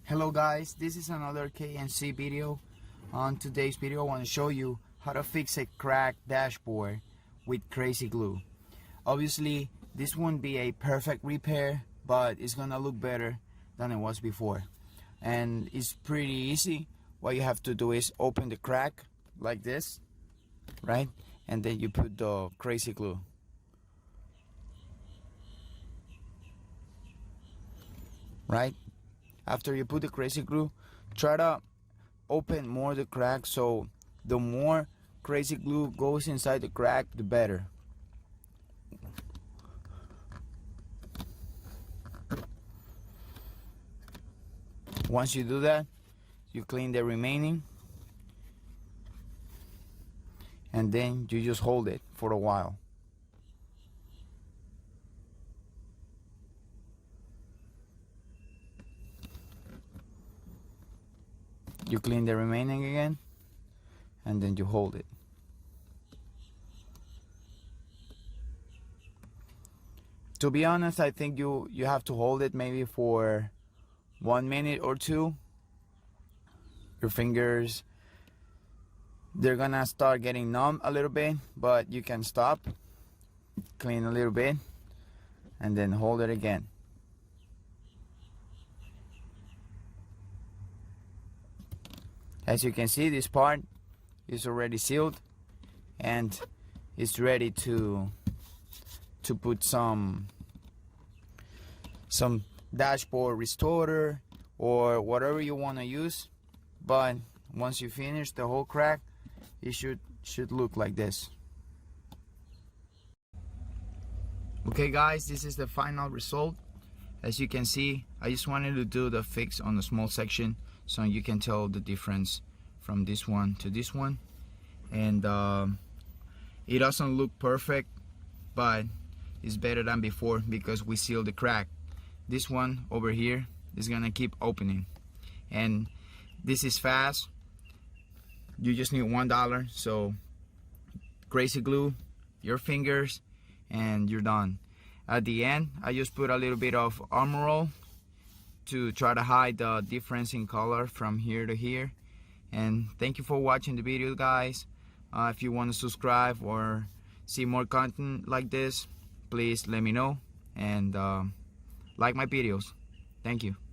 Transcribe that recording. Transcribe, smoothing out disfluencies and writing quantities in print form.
Hello guys, this is another KNC video. On today's video I want to show you how to fix a cracked dashboard with crazy glue. Obviously this won't be a perfect repair, but it's gonna look better than it was before, and it's pretty easy. What you have to do is open the crack like this, right, and then you put the crazy glue. Right after you put the crazy glue, try to open more the crack, so the more crazy glue goes inside the crack, the better. Once you do that, you clean the remaining, and then you just hold it for a while. You clean the remaining again, and then you hold it. To be honest, I think you have to hold it maybe for 1 minute or two. Your fingers, they're gonna start getting numb a little bit, but you can stop, clean a little bit, and then hold it again. As you can see, this part is already sealed and it's ready to put some dashboard restorer or whatever you want to use. But once you finish the whole crack, it should look like this. Okay guys, this is the final result. As you can see, I just wanted to do the fix on the small section so you can tell the difference from this one to this one. And it doesn't look perfect, but it's better than before because we sealed the crack. This one over here is gonna keep opening, and this is fast. You just need $1, so crazy glue, your fingers, and you're done. At the end, I just put a little bit of Armor All to try to hide the difference in color from here to here. And thank you for watching the video, guys. If you want to subscribe or see more content like this, please let me know, and like my videos. Thank you.